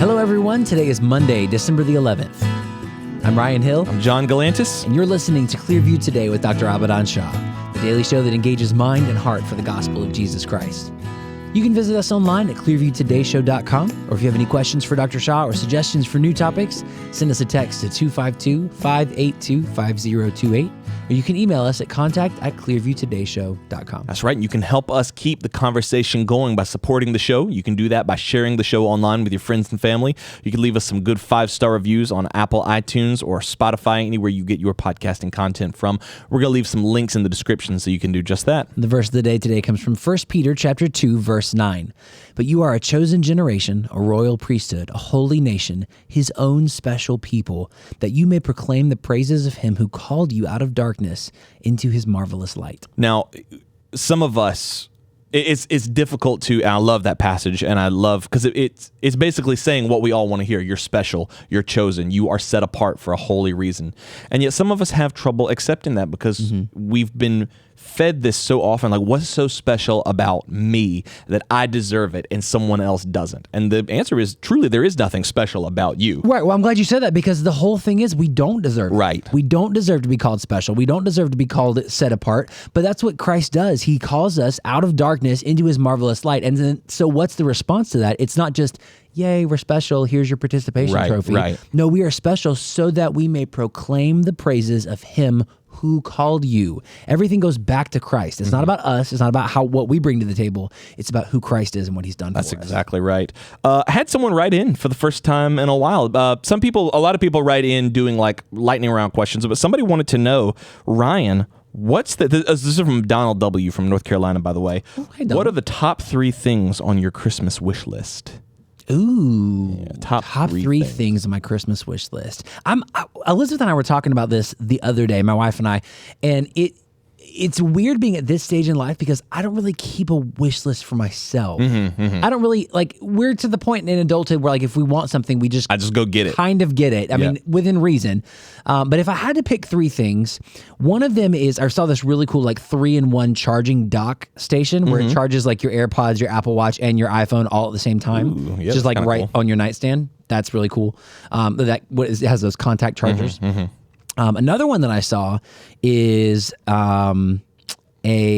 Hello, everyone. Today is Monday, December the 11th. I'm Ryan Hill. I'm John Galantis. And you're listening to Clearview Today with Dr. Shah, the daily show that engages mind and heart for the gospel of Jesus Christ. You can visit us online at clearviewtodayshow.com, or if you have any questions for Dr. Shah or suggestions for new topics, send us a text to 252-582-5028, or you can email us at contact@clearviewtodayshow.com. That's right. And you can help us keep the conversation going by supporting the show. You can do that by sharing the show online with your friends and family. You can leave us some good 5-star reviews on Apple iTunes or Spotify, anywhere you get your podcasting content from. We're going to leave some links in the description so you can do just that. The verse of the day today comes from 1 Peter chapter 2, verse 9. But you are a chosen generation, a royal priesthood, a holy nation, his own special people, that you may proclaim the praises of him who called you out of darkness into his marvelous light. Now, some of us, it's difficult to, and I love that passage, and I love, because it's basically saying what we all want to hear. You're special, you're chosen, you are set apart for a holy reason. And yet some of us have trouble accepting that because we've been fed this so often, like, what's so special about me that I deserve it and someone else doesn't? And the answer is, truly, there is nothing special about you. Right. Well, I'm glad you said that, because the whole thing is we don't deserve it. Right. We don't deserve to be called special. We don't deserve to be called set apart. But that's what Christ does. He calls us out of darkness into his marvelous light. And then, so what's the response to that? It's not just, yay, we're special, here's your participation trophy. Right. No, we are special so that we may proclaim the praises of him who called you. Everything goes back to Christ. It's not about us. It's not about what we bring to the table. It's about who Christ is and what he's done for us. That's exactly right. I had someone write in for the first time in a while. A lot of people write in doing like lightning round questions, but somebody wanted to know, Ryan, this is from Donald W. from North Carolina, by the way. Oh, hey, Donald. What are the top 3 things on your Christmas wish list? Ooh, yeah, top three things on my Christmas wish list. Elizabeth and I were talking about this the other day, my wife and I, and it's weird being at this stage in life because I don't really keep a wish list for myself. I don't really, like, we're to the point in adulthood where, like, if we want something, I just go get it. Kind of get it. I mean, within reason. But if I had to pick 3 things, one of them is, I saw this really cool, like, 3-in-1 charging dock station where it charges, like, your AirPods, your Apple Watch, and your iPhone all at the same time. Ooh, yeah, just like right on your nightstand. That's really cool. It has those contact chargers. Another one that I saw is it's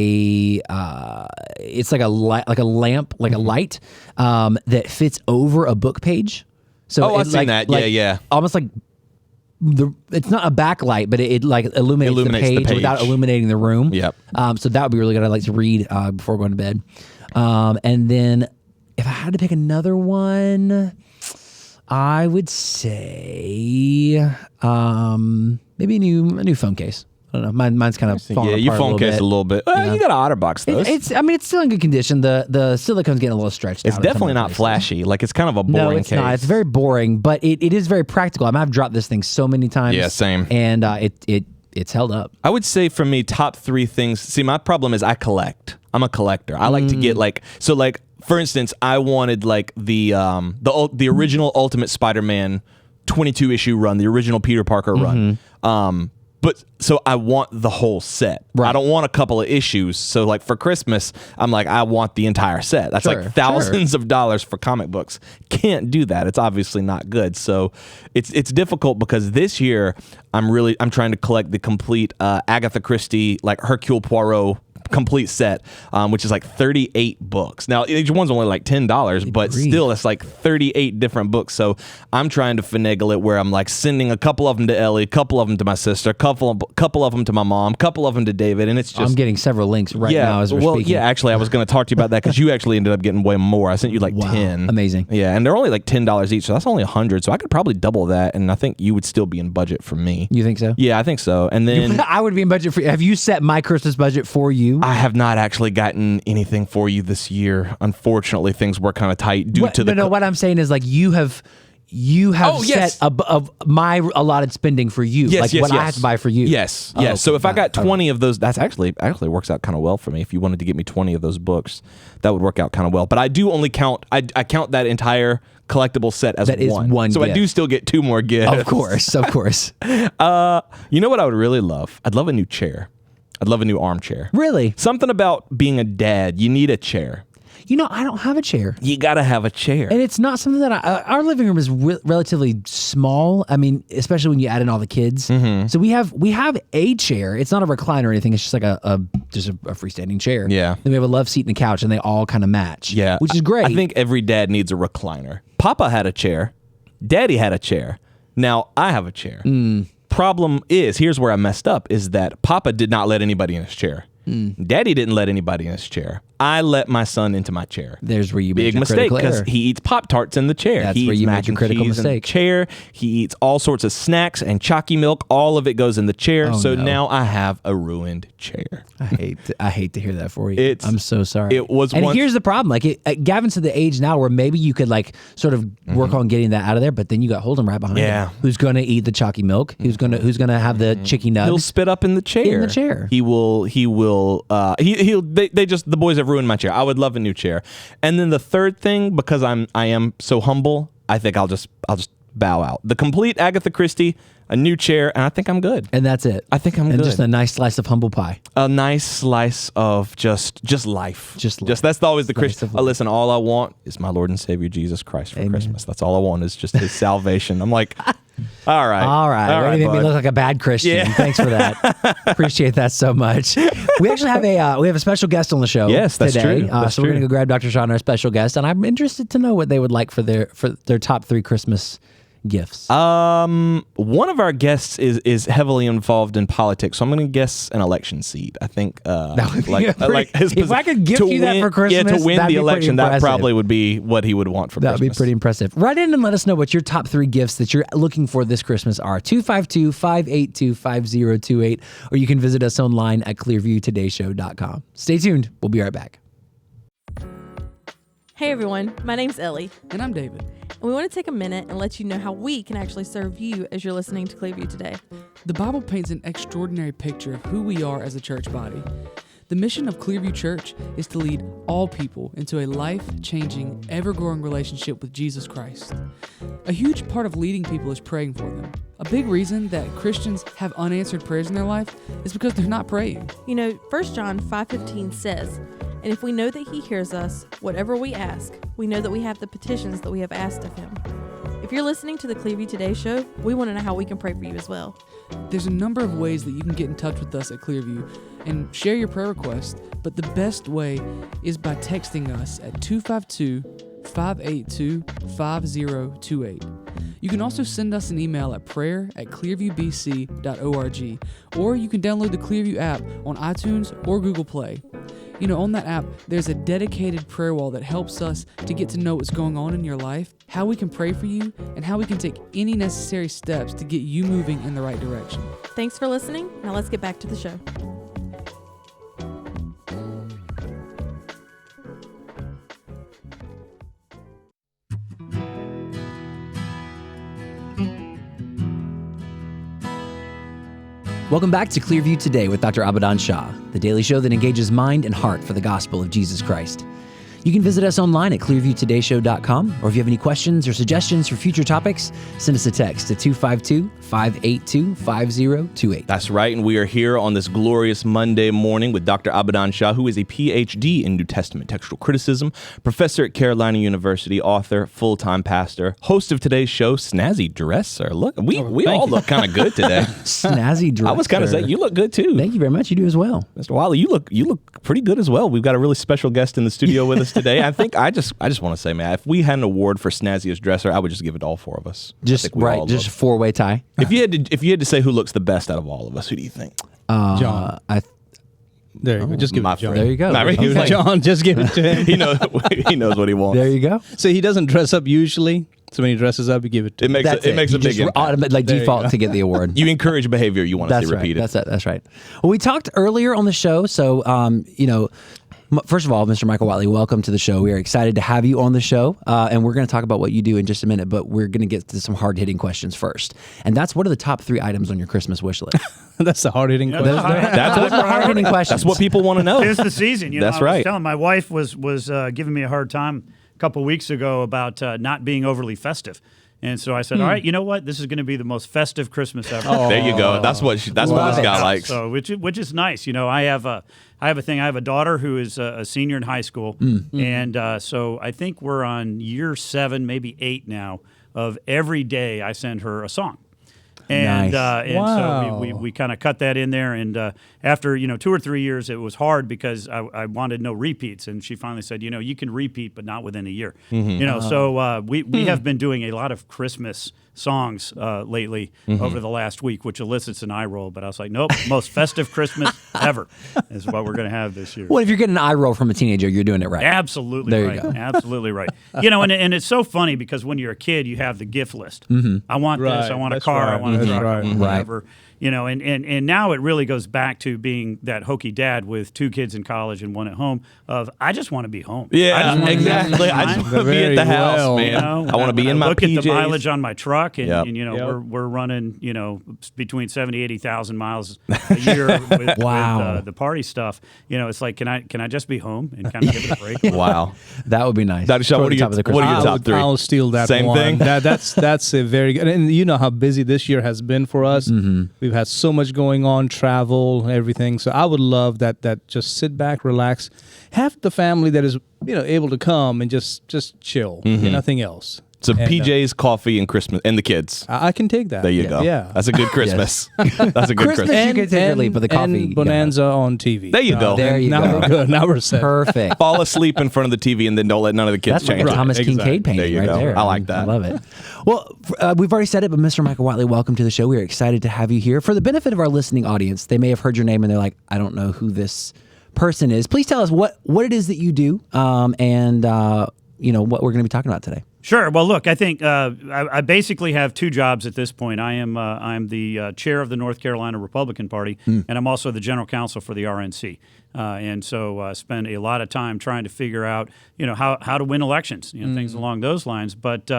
like a lamp, like a light that fits over a book page. So I've seen that. Yeah. Almost like it's not a backlight, but it like illuminates the page without illuminating the room. Yep. So that would be really good. I like to read before going to bed. And then if I had to pick another one, I would say maybe a new phone case. I don't know. Mine's kind of falling apart your phone case a little bit. You got an OtterBox though. It's still in good condition. The silicone's getting a little stretched out. It's definitely not flashy. Like, it's kind of a boring case. No, it's not. It's very boring, but it is very practical. I mean, I've dropped this thing so many times. Yeah, same. And it's held up. I would say for me, top 3 things. See, my problem is I collect. I'm a collector. I like to get for instance, I wanted like the original Ultimate Spider-Man 22-issue run, the original Peter Parker run. But so I want the whole set. Right. I don't want a couple of issues. So like for Christmas, I'm like, I want the entire set. That's like thousands of dollars for comic books. Can't do that. It's obviously not good. So it's difficult because this year I'm trying to collect the complete Agatha Christie, like Hercule Poirot complete set, which is like 38 books. Now, each one's only like $10, but still, it's like 38 different books. So I'm trying to finagle it where I'm like sending a couple of them to Ellie, a couple of them to my sister, a couple of them to my mom, a couple of them to David, and it's just... I'm getting several links now as we're speaking. Yeah, actually, I was going to talk to you about that because you actually ended up getting way more. I sent you like 10. Amazing. Yeah, and they're only like $10 each, so that's only 100. So I could probably double that, and I think you would still be in budget for me. You think so? Yeah, I think so. And then... I would be in budget for you. Have you set my Christmas budget for you? I have not actually gotten anything for you this year. Unfortunately, things were kind of tight due to the... No, what I'm saying is like you have set of my allotted spending for you. Yes, I have to buy for you. Yes. So if I got 20 of those, that's actually works out kind of well for me. If you wanted to get me 20 of those books, that would work out kind of well. But I do only count, I count that entire collectible set as one. So gift. I do still get 2 more gifts. Of course. You know what I would really love? I'd love a new chair. I'd love a new armchair. Really? Something about being a dad. You need a chair. I don't have a chair. You gotta have a chair. And it's not something that our living room is relatively small. I mean, especially when you add in all the kids. So we have a chair. It's not a recliner or anything. It's just like a freestanding chair. Yeah. Then we have a love seat and a couch, and they all kind of match. Yeah, which is great. I think every dad needs a recliner. Papa had a chair. Daddy had a chair. Now I have a chair. Problem is, here's where I messed up, is that Papa did not let anybody in his chair. Daddy didn't let anybody in his chair. I let my son into my chair. There's where you Big made your mistake, critical error. because he eats Pop-Tarts in the chair. That's He where eats you mac made your and critical cheese in the mistake. chair. He eats all sorts of snacks and chalky milk. All of it goes in the chair. Oh, so no. now I have a ruined chair. I hate to hear that for you. I'm so sorry. It was and once- here's the problem. Like Gavin's to the age now where maybe you could like sort of work on getting that out of there, but then you got Holden right behind Yeah. him, who's going to eat the chalky milk, who's going to have the chicky nugs. He'll spit up in the chair. In the chair. He will. The boys have ruined my chair. I would love a new chair. And then the third thing, because I am so humble, I think I'll just bow out. The complete Agatha Christie, a new chair, and I think I'm good. And that's it. I think I'm and good. just a nice slice of humble pie. A nice slice of just life. Just life. That's always the Slice Christian. of life. Listen, all I want is my Lord and Savior Jesus Christ for Amen. Christmas. That's all I want is just His salvation. I'm like, all right. All right. You made me bud. look like a bad Christian. Yeah. Thanks for that. Appreciate that so much. We actually have a special guest on the show. Yes, that's today. true. That's so we're true. gonna go grab Dr. Shah and our special guest, and I'm interested to know what they would like for their top 3 Christmas gifts. One of our guests is heavily involved in politics, so I'm going to guess an election seat. I think That would be if I could gift to you that win- for Christmas, to win that'd the be pretty election, that impressive. probably would be what he would want for That would be Christmas. pretty impressive. Write in and let us know what your top 3 gifts that you're looking for this Christmas are. 252-582-5028, or you can visit us online at clearviewtodayshow.com. Stay tuned. We'll be right back. Hey everyone, my name's Ellie, And I'm David. and we want to take a minute and let you know how we can actually serve you as you're listening to Clearview Today. The Bible paints an extraordinary picture of who we are as a church body. The mission of Clearview Church is to lead all people into a life-changing, ever-growing relationship with Jesus Christ. A huge part of leading people is praying for them. A big reason that Christians have unanswered prayers in their life is because they're not praying. You know, 1 John 5:15 says, "And if we know that he hears us, whatever we ask, we know that we have the petitions that we have asked of him." If you're listening to the Clearview Today show, we want to know how we can pray for you as well. There's a number of ways that you can get in touch with us at Clearview and share your prayer request, but the best way is by texting us at 252-582-5028. You can also send us an email at prayer@clearviewbc.org, or you can download the Clearview app on iTunes or Google Play. You know, on that app, there's a dedicated prayer wall that helps us to get to know what's going on in your life, how we can pray for you, and how we can take any necessary steps to get you moving in the right direction. Thanks for listening. Now let's get back to the show. Welcome back to Clearview Today with Dr. Abadan Shah, the daily show that engages mind and heart for the gospel of Jesus Christ. You can visit us online at clearviewtodayshow.com, or if you have any questions or suggestions for future topics, send us a text to 252-582-5028. That's right, and we are here on this glorious Monday morning with Dr. Abadan Shah, who is a PhD in New Testament textual criticism, professor at Carolina University, author, full-time pastor, host of today's show, Snazzy Dresser. Look, we all look kind of good today. Snazzy dresser. I was kind of saying, you look good too. Thank you very much. You do as well. Mr. Whatley, you look pretty good as well. We've got a really special guest in the studio with us today. I think I just want to say, man, if we had an award for snazziest dresser, I would just give it to all 4 of us. I Just think we all just look- 4-way tie. If you had to say who looks the best out of all of us, who do you think? John. There you go. Just give my it to John. There you go. Nah, he was like- John, just give it to him. he knows what he wants. There you go. So he doesn't dress up usually. So when he dresses up, you give it to It him. makes That's it makes You a big just impact. automatic, There you default go. to get the award. You encourage behavior you want to see That's right. repeated. That's right. Well, we talked earlier on the show, so first of all, Mr. Michael Whatley, welcome to the show. We are excited to have you on the show, and we're going to talk about what you do in just a minute. But we're going to get to some hard-hitting questions first, and that's what are the top 3 items on your Christmas wish list? That's the hard-hitting question. Those are the hard-hitting questions. That's what people want to know. It's the season. You know, That's I was right. telling my wife was giving me a hard time a couple of weeks ago about not being overly festive. And so I said, all right, you know what? This is going to be the most festive Christmas ever. There you go. That's what this guy likes. So, which is nice. You know, I have a thing. I have a daughter who is a senior in high school, and so I think we're on year 7, maybe 8 now. Of every day, I send her a song. And, Nice. So we kind of cut that in there. And after 2 or 3 years, it was hard because I wanted no repeats. And she finally said, you can repeat, but not within a year. So we have been doing a lot of Christmas songs lately over the last week, which elicits an eye roll. But I was like, nope, most festive Christmas ever is what we're going to have this year. Well, if you're getting an eye roll from a teenager, you're doing it right. Absolutely There you right. go. Absolutely right. And it's so funny because when you're a kid, you have the gift list. I want this. I want a That's car. I right. want a That's truck. right. I want whatever. And now it really goes back to being that hokey dad with 2 kids in college and 1 at home. I just want to be home. I Yeah, just wanna be exactly. I just want to be at the Very house, well. man. I want to be in my look PJs. at the mileage on my truck, and, Yep. we're running between 70,000-80,000 miles a year with Wow. the party stuff. It's like can I just be home and kind of give it a break? Wow. That would be nice. Dr. Shaw, Toward what the are top of the your Christmas. top 3? I'll steal that Same one. thing? That's a very good. And you know how busy this year has been for us. We've had so much going on, travel, everything. So I would love that just sit back, relax, have the family that is able to come and just chill, nothing else. So And, PJs, coffee, and Christmas, and the kids. I can take that. There you go. Yeah. That's a good Christmas. That's a good Christmas, Christmas. you can take or leave, but the coffee, and Bonanza on TV. There you go. There you now go. we're good. Now we're set. Perfect. Fall asleep in front of the TV and then don't let none of the kids That's like change a it. Thomas Exactly. Kincaid painting There you right go. there. I like that. I love it. Well, we've already said it, but Mr. Michael Whatley, welcome to the show. We are excited to have you here. For the benefit of our listening audience, they may have heard your name and they're like, I don't know who this person is. Please tell us what it is that you do, and what we're going to be talking about today. Sure. Well, look, I think I basically have 2 jobs at this point. I'm the chair of the North Carolina Republican Party, and I'm also the general counsel for the RNC. And so spend a lot of time trying to figure out, how to win elections, things along those lines. But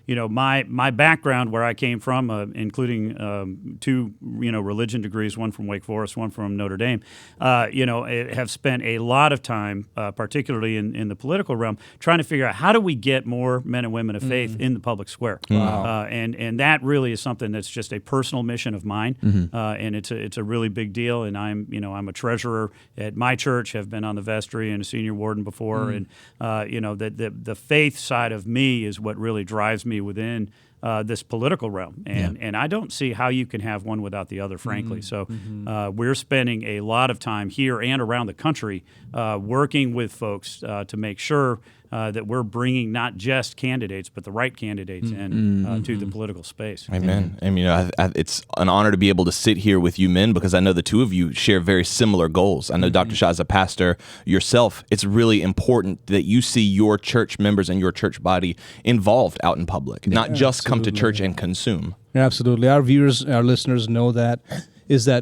my background, where I came from, including 2 religion degrees, one from Wake Forest, one from Notre Dame, have spent a lot of time, particularly in the political realm, trying to figure out how do we get more men and women of faith in the public square. Wow. And that really is something that's just a personal mission of mine, and it's a really big deal. And I'm a treasurer at my church, have been on the vestry and a senior warden before, and the faith side of me is what really drives me within this political realm, and I don't see how you can have one without the other, frankly. So we're spending a lot of time here and around the country working with folks to make sure that we're bringing not just candidates, but the right candidates in to the political space. Amen. And it's an honor to be able to sit here with you men, because I know the 2 of you share very similar goals. I know Dr. Shah, as a pastor yourself, it's really important that you see your church members and your church body involved out in public, not just come to church and consume. Absolutely. Our viewers, our listeners know that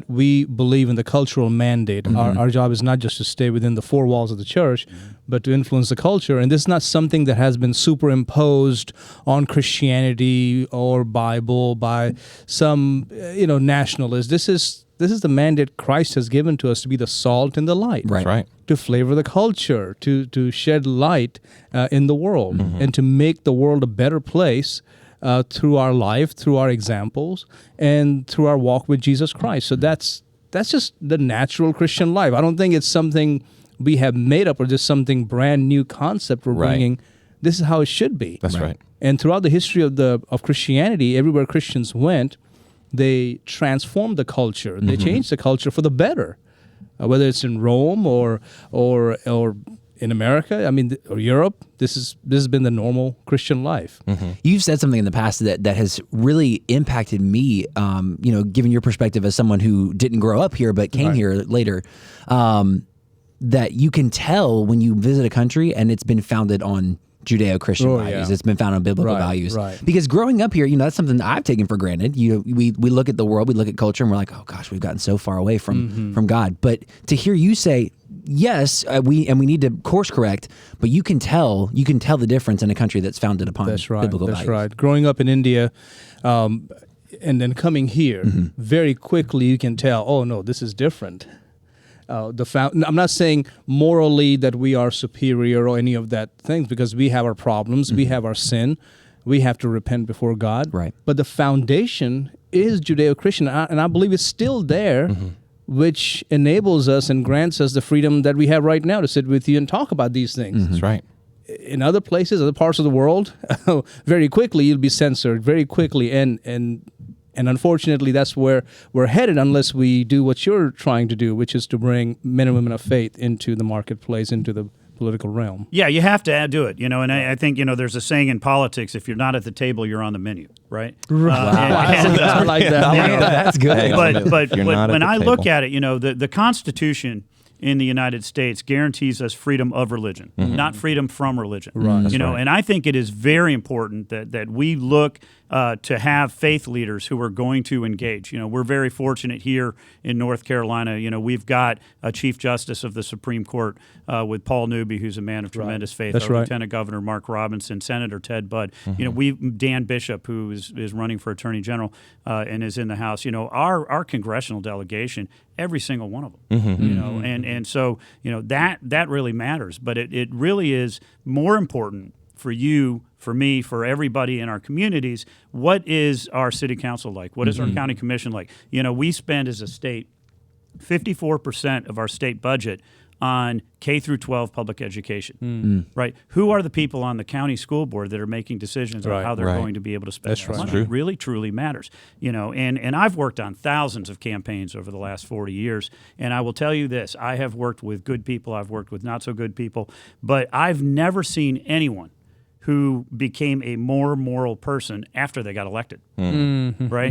we believe in the cultural mandate. Our job is not just to stay within the 4 walls of the church, but to influence the culture. And this is not something that has been superimposed on Christianity or Bible by some, nationalist. This is the mandate Christ has given to us, to be the salt and the light. Right. That's right. To flavor the culture, to shed light in the world, and to make the world a better place through our life, through our examples, and through our walk with Jesus Christ. So that's just the natural Christian life. I don't think it's something we have made up or just something brand new concept we're bringing. This is how it should be. That's right. And throughout the history of Christianity, everywhere Christians went, they transformed the culture. They changed the culture for the better, whether it's in Rome or in America, or Europe. This has been the normal Christian life. You've said something in the past that has really impacted me, given your perspective as someone who didn't grow up here but came here later, that you can tell when you visit a country and it's been founded on Judeo-Christian values. Yeah. It's been founded on biblical values. Right. Because growing up here, that's something that I've taken for granted. We look at the world, we look at culture, and we're like, oh gosh, we've gotten so far away from God. But to hear you say, yes, we need to course correct, but you can tell the difference in a country that's founded upon biblical values. That's right. Growing up in India, and then coming here, very quickly you can tell, oh no, this is different. I'm not saying morally that we are superior or any of that things, because we have our problems, we have our sin, we have to repent before God. Right. But the foundation is Judeo-Christian, and I believe it's still there, which enables us and grants us the freedom that we have right now to sit with you and talk about these things. That's right. In other places, other parts of the world, very quickly you'll be censored, very quickly, and unfortunately that's where we're headed unless we do what you're trying to do, which is to bring men and women of faith into the marketplace, into the political realm. Yeah, you have to do it, and I think, there's a saying in politics, if you're not at the table, you're on the menu, right? I like that. That's good. Hang on. But You're not at when the I look table. at it, the Constitution in the United States guarantees us freedom of religion, not freedom from religion. Right. That's And I think it is very important that we look to have faith leaders who are going to engage. We're very fortunate here in North Carolina. We've got a Chief Justice of the Supreme Court with Paul Newby, who's a man of tremendous faith. That's our right. Lieutenant Governor Mark Robinson, Senator Ted Budd. Dan Bishop, who is running for Attorney General and is in the House. Our congressional delegation, every single one of them. And so that really matters. But it really is more important for you, for me, for everybody in our communities. What is our city council like? What is our county commission like? We spend as a state 54% of our state budget on K through 12 public education, right? Who are the people on the county school board that are making decisions on how they're going to be able to spend That's their right. money? It really, truly matters, and I've worked on thousands of campaigns over the last 40 years, and I will tell you this, I have worked with good people, I've worked with not so good people, but I've never seen anyone who became a more moral person after they got elected, right?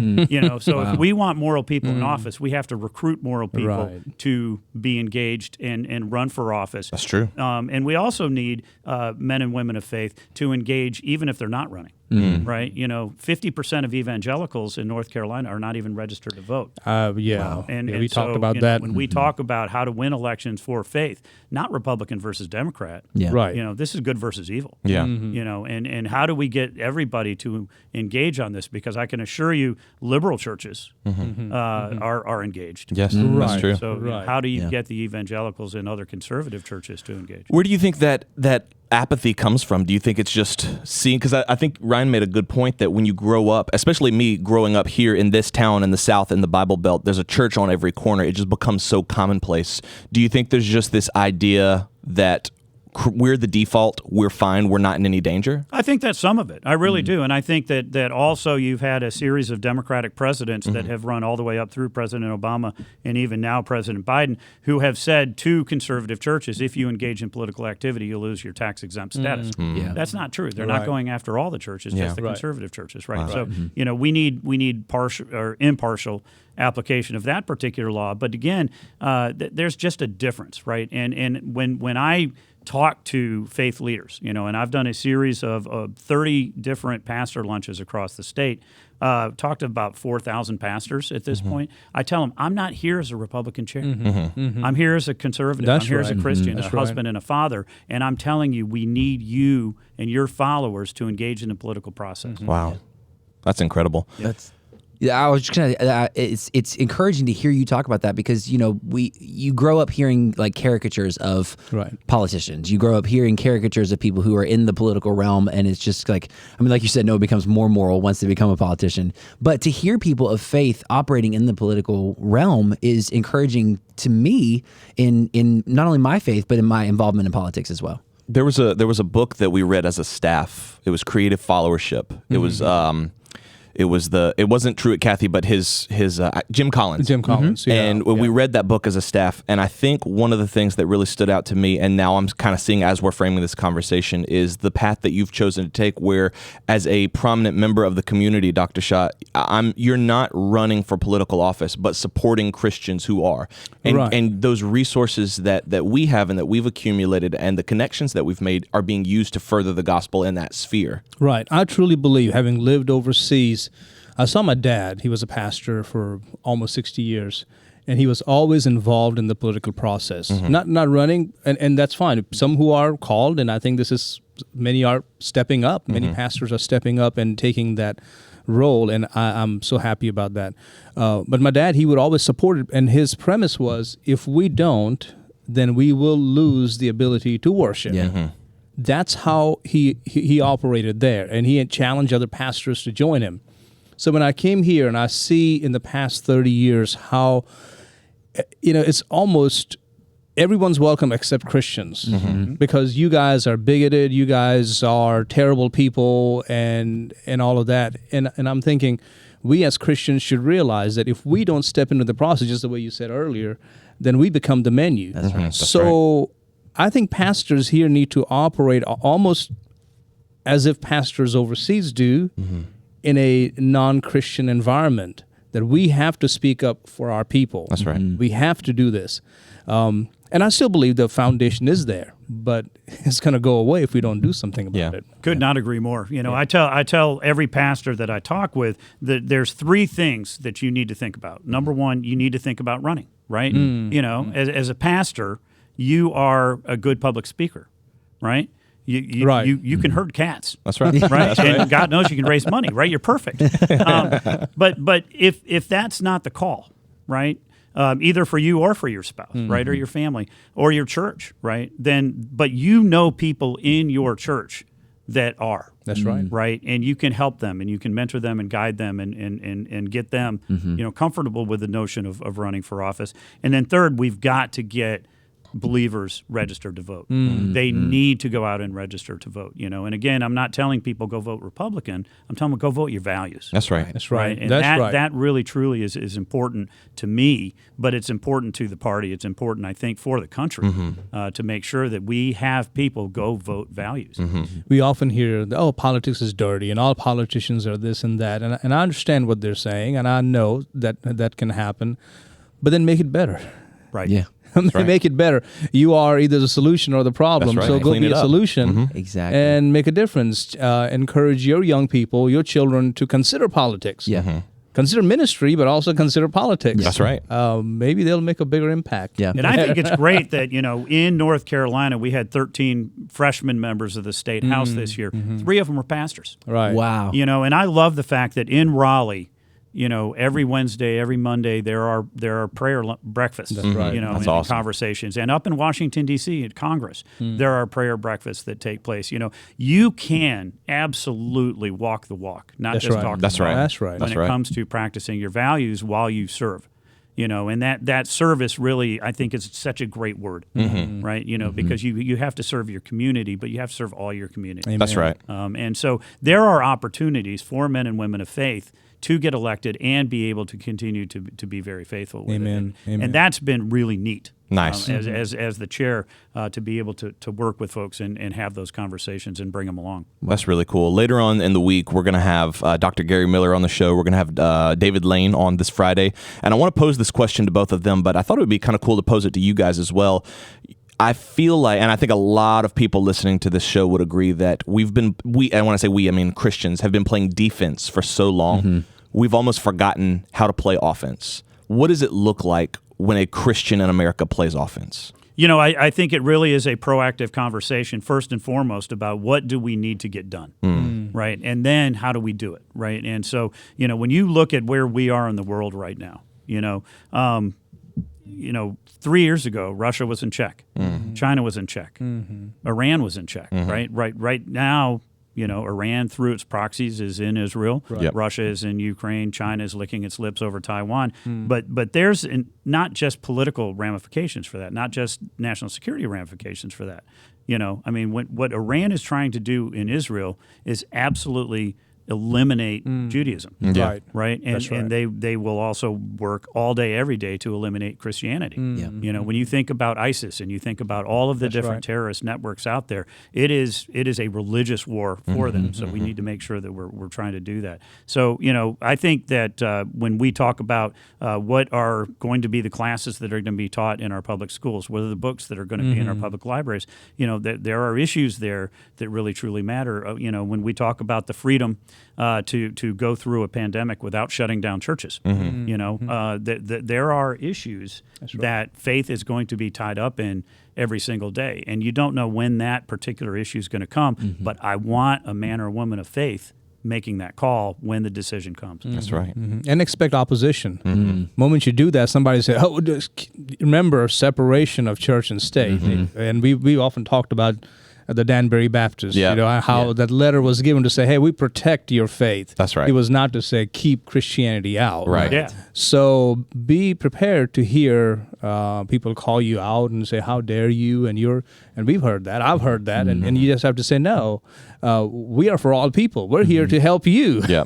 So if we want moral people in office, we have to recruit moral people to be engaged and run for office. That's true. And we also need men and women of faith to engage even if they're not running. Right? 50% of evangelicals in North Carolina are not even registered to vote. And we talked about that. When we talk about how to win elections for faith, not Republican versus Democrat. Yeah. Right. This is good versus evil. Yeah. And how do we get everybody to engage on this? Because I can assure you, liberal churches are engaged. Yes, Right. that's true. So how do you get the evangelicals and other conservative churches to engage? Where do you think that apathy comes from? Do you think it's just seeing, because I think Ryan made a good point that when you grow up, especially me growing up here in this town in the South in the Bible Belt, there's a church on every corner. It just becomes so commonplace. Do you think there's just this idea that we're the default, we're fine, we're not in any danger? I think that's some of it. I really do. And I think that also you've had a series of Democratic presidents that have run all the way up through President Obama and even now President Biden, who have said to conservative churches, if you engage in political activity, you'll lose your tax-exempt status. Yeah. That's not true. They're not going after all the churches, just the Right. conservative churches, right? So, we need partial or impartial application of that particular law. But again, there's just a difference, right? And when I talk to faith leaders, and I've done a series of 30 different pastor lunches across the state, talked to about 4,000 pastors at this point. I tell them, I'm not here as a Republican chair. I'm here as a conservative. That's I'm here as a right. Christian, That's a husband and a father. And I'm telling you, we need you and your followers to engage in the political process. Wow. That's incredible. I was just gonna. It's encouraging to hear you talk about that because you grow up hearing like caricatures of politicians. You grow up hearing caricatures of people who are in the political realm, and it's just like like you said, no, it becomes more moral once they become a politician. But to hear people of faith operating in the political realm is encouraging to me in not only my faith but in my involvement in politics as well. There was a book that we read as a staff. It was Creative Followership. It was it wasn't Truett Cathy, but his Jim Collins. Jim Collins, yeah. And we read that book as a staff, and I think one of the things that really stood out to me, and now I'm kind of seeing as we're framing this conversation, is the path that you've chosen to take, where as a prominent member of the community, Dr. Shah, you're not running for political office, but supporting Christians who are. And those resources that we have and that we've accumulated and the connections that we've made are being used to further the gospel in that sphere. Right. I truly believe, having lived overseas, I saw my dad. He was a pastor for almost 60 years, and he was always involved in the political process. Not running, and that's fine. Some who are called, and I think many are stepping up. Many pastors are stepping up and taking that role, and I'm so happy about that. But my dad, he would always support it, and his premise was, if we don't, then we will lose the ability to worship. Yeah. that's how he operated there, and he had challenged other pastors to join him. So when I came here and I see in the past 30 years how, it's almost everyone's welcome except Christians, because you guys are bigoted, you guys are terrible people, and all of that. And I'm thinking, we as Christians should realize that if we don't step into the process, just the way you said earlier, then we become the menu. That's right. So I think pastors here need to operate almost as if pastors overseas do, in a non-Christian environment, that we have to speak up for our people. That's right. We have to do this. And I still believe the foundation is there, but it's going to go away if we don't do something about it. Could not agree more. I tell every pastor that I talk with that there's 3 things that you need to think about. Number 1, you need to think about running, right? As a pastor, you are a good public speaker, right? You can herd cats. That's right. Right? And God knows you can raise money, right? You're perfect. But if that's not the call, right? Either for you or for your spouse, right? Or your family or your church, right? But people in your church that are. That's right. Right? And you can help them and you can mentor them and guide them and get them, comfortable with the notion of running for office. And then third, we've got to get believers registered to vote. They need to go out and register to vote, And again, I'm not telling people go vote Republican. I'm telling them go vote your values. That's right. That's right. And That's right. that really truly is important to me, but it's important to the party. It's important, I think, for the country to make sure that we have people go vote values. We often hear, politics is dirty and all politicians are this and that. And I understand what they're saying, and I know that can happen, but then make it better. Right. Yeah. Make it better. You are either the solution or the problem. That's right. So go Clean be it a up. solution Exactly. and make a difference. Encourage your young people, your children to consider politics. Yeah. Consider ministry, but also consider politics. That's right. Maybe they'll make a bigger impact. Yeah. And I think it's great that, in North Carolina, we had 13 freshman members of the state house this year. 3 of them were pastors. Right. Wow. And I love the fact that in Raleigh, every Wednesday, every Monday, there are prayer breakfasts, That's right. and awesome. conversations. And up in Washington, D.C. at Congress, there are prayer breakfasts that take place. You can absolutely walk the walk, not That's just right. talk the That's talk right. That's right. when it comes to practicing your values while you serve. And that service really, I think, is such a great word, right? Because you have to serve your community, but you have to serve all your community. Amen. That's right. And so there are opportunities for men and women of faith to get elected and be able to continue to be very faithful with Amen. it. Amen. And that's been really neat. Nice. As the chair, to be able to work with folks and have those conversations and bring them along. That's really cool. Later on in the week, we're going to have Dr. Gary Miller on the show. We're going to have David Lane on this Friday. And I want to pose this question to both of them, but I thought it would be kind of cool to pose it to you guys as well. I feel like, and I think a lot of people listening to this show would agree that and when I say we, I mean Christians, have been playing defense for so long, we've almost forgotten how to play offense. What does it look like when a Christian in America plays offense? I think it really is a proactive conversation, first and foremost, about what do we need to get done, right? And then how do we do it, right? And so, when you look at where we are in the world right now, 3 years ago, Russia was in check, China was in check, Iran was in check, right? Right now, Iran through its proxies is in Israel, Yep. Russia is in Ukraine, China is licking its lips over Taiwan, but there's not just political ramifications for that, not just national security ramifications for that. What Iran is trying to do in Israel is absolutely eliminate Judaism, Right. right? And That's right. and they will also work all day, every day to eliminate Christianity. When you think about ISIS and you think about all of the different right. terrorist networks out there, it is a religious war for them. So we need to make sure that we're trying to do that. So I think that when we talk about what are going to be the classes that are going to be taught in our public schools, what are the books that are going to be in our public libraries, that there are issues there that really truly matter. When we talk about the freedom to go through a pandemic without shutting down churches. There are issues that faith is going to be tied up in every single day, and you don't know when that particular issue is going to come. But I want a man or a woman of faith making that call when the decision comes. That's right. And expect opposition. Moment you do that, somebody say, remember separation of church and state. And we often talked about the Danbury Baptist. Yeah. You know, how that letter was given to say, hey, we protect your faith. That's right. It was not to say keep Christianity out. Right. Yeah. So be prepared to hear people call you out and say, how dare you? And we've heard that. I've heard that. And you just have to say, no, we are for all people. We're here to help you. Yeah.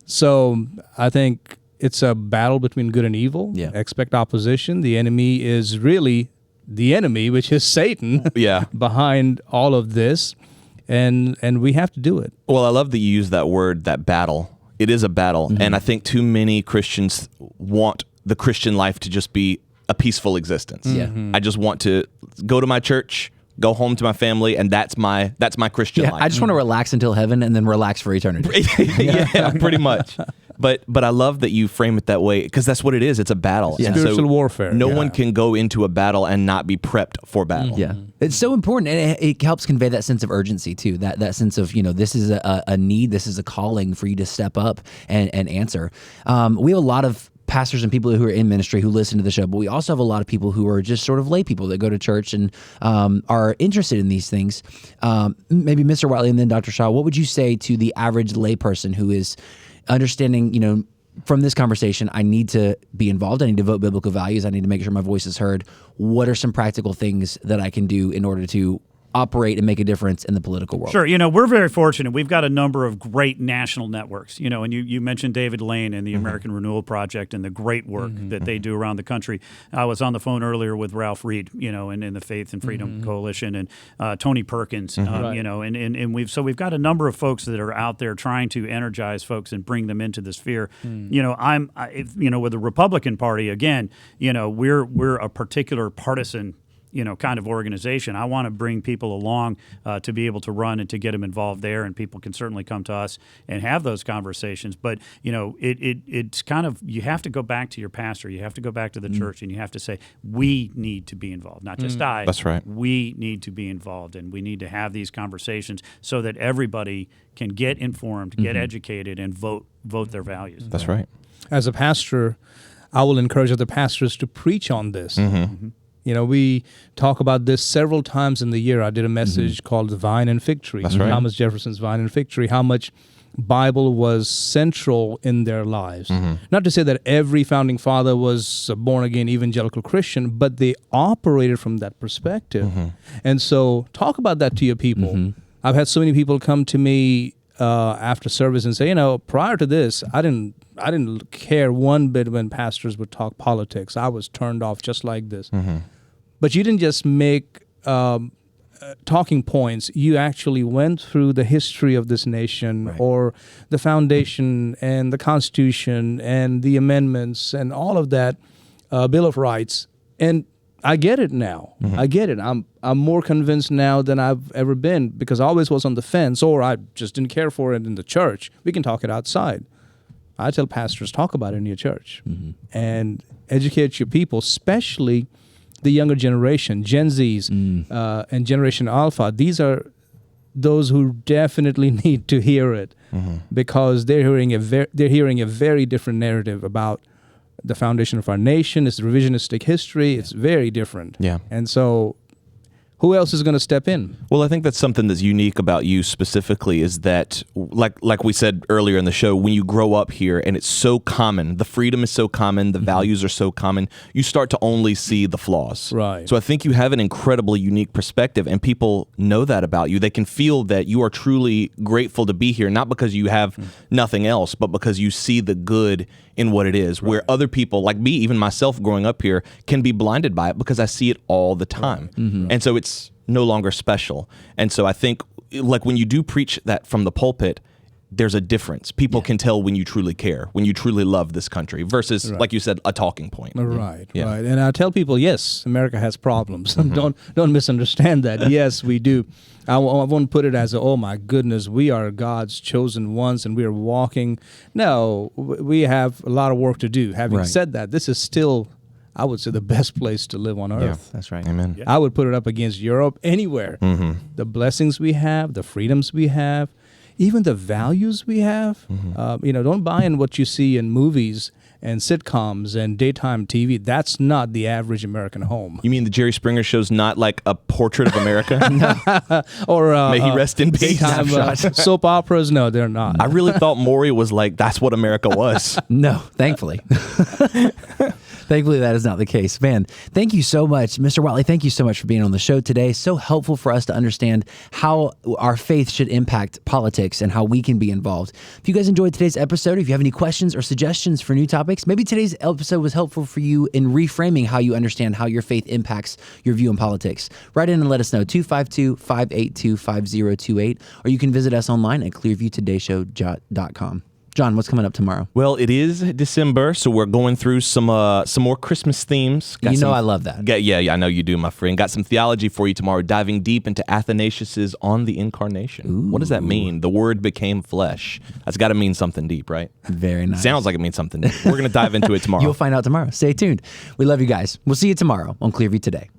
So I think it's a battle between good and evil. Yeah. Expect opposition. The enemy is really the enemy, which is Satan, Yeah. behind all of this. And we have to do it. Well, I love that you use that word, that battle. It is a battle. And I think too many Christians want the Christian life to just be a peaceful existence. Yeah. I just want to go to my church, go home to my family, and that's my Christian Yeah, life. I just want to relax until heaven and then relax for eternity. Yeah, pretty much. But I love that you frame it that way, because that's what it is. It's a battle. Yeah. And Spiritual warfare. No Yeah. one can go into a battle and not be prepped for battle. Yeah, it's so important, and it helps convey that sense of urgency too. That sense of, this is a need, this is a calling for you to step up and answer. We have a lot of pastors and people who are in ministry who listen to the show, but we also have a lot of people who are just sort of lay people that go to church and are interested in these things. Maybe Mr. Whatley and then Dr. Shah, what would you say to the average layperson who is understanding, from this conversation, I need to be involved, I need to vote biblical values, I need to make sure my voice is heard. What are some practical things that I can do in order to operate and make a difference in the political world? Sure. We're very fortunate. We've got a number of great national networks, and you mentioned David Lane and the American Renewal Project and the great work that they do around the country. I was on the phone earlier with Ralph Reed, and the Faith and Freedom Coalition, and Tony Perkins, and we've got a number of folks that are out there trying to energize folks and bring them into the sphere. With the Republican Party, again, we're a particular partisan kind of organization. I want to bring people along to be able to run and to get them involved there, and people can certainly come to us and have those conversations. But, it's kind of, you have to go back to your pastor, you have to go back to the church, and you have to say, we need to be involved, not just I. That's right. We need to be involved, and we need to have these conversations so that everybody can get informed, get educated, and vote their values. That's right. As a pastor, I will encourage other pastors to preach on this. We talk about this several times in the year. I did a message called The Vine and Fig Tree. That's right. Thomas Jefferson's Vine and Fig Tree, how much Bible was central in their lives. Not to say that every founding father was a born-again evangelical Christian, but they operated from that perspective. And so talk about that to your people. I've had so many people come to me after service and say, prior to this, I didn't care one bit when pastors would talk politics. I was turned off just like this. But you didn't just make talking points. You actually went through the history of this nation, or the foundation and the Constitution and the amendments and all of that, Bill of Rights. And I get it now. I get it. I'm more convinced now than I've ever been, because I always was on the fence, or I just didn't care for it in the church. We can talk it outside. I tell pastors, talk about it in your church and educate your people, especially the younger generation, Gen Zs and Generation Alpha. These are those who definitely need to hear it, because they're hearing a very different narrative about the foundation of our nation. It's revisionistic history. It's very different. Yeah. And so who else is going to step in? Well, I think that's something that's unique about you specifically, is that, like we said earlier in the show, when you grow up here and it's so common, the freedom is so common, the values are so common, you start to only see the flaws. Right. So I think you have an incredibly unique perspective, and people know that about you. They can feel that you are truly grateful to be here, not because you have nothing else, but because you see the good in what it is, where other people, like me, even myself growing up here, can be blinded by it because I see it all the time. And so it's no longer special. And so I think, like, when you do preach that from the pulpit, there's a difference. People can tell when you truly care, when you truly love this country, versus, like you said, a talking point. Right, Yeah. right. And I tell people, yes, America has problems. Don't misunderstand that. Yes, we do. I won't put it as, oh my goodness, we are God's chosen ones and we are walking. No, we have a lot of work to do. Having said that, this is still, I would say, the best place to live on earth. That's right. Amen. Yeah. I would put it up against Europe, anywhere. The blessings we have, the freedoms we have, even the values we have. Don't buy in what you see in movies and sitcoms and daytime TV. That's not the average American home. You mean the Jerry Springer show's not like a portrait of America? Or May he rest in peace. daytime soap operas. No, they're not. I really thought Maury was like, that's what America was. No, thankfully. Thankfully, that is not the case. Man, thank you so much. Mr. Whatley, thank you so much for being on the show today. So helpful for us to understand how our faith should impact politics and how we can be involved. If you guys enjoyed today's episode, if you have any questions or suggestions for new topics, maybe today's episode was helpful for you in reframing how you understand how your faith impacts your view on politics. Write in and let us know, 252-582-5028, or you can visit us online at clearviewtodayshow.com. John, what's coming up tomorrow? Well, it is December, so we're going through some more Christmas themes. I love that. Yeah, I know you do, my friend. Got some theology for you tomorrow, diving deep into Athanasius's On the Incarnation. Ooh. What does that mean? The Word became flesh. That's got to mean something deep, right? Very nice. Sounds like it means something deep. We're going to dive into it tomorrow. You'll find out tomorrow. Stay tuned. We love you guys. We'll see you tomorrow on Clearview Today.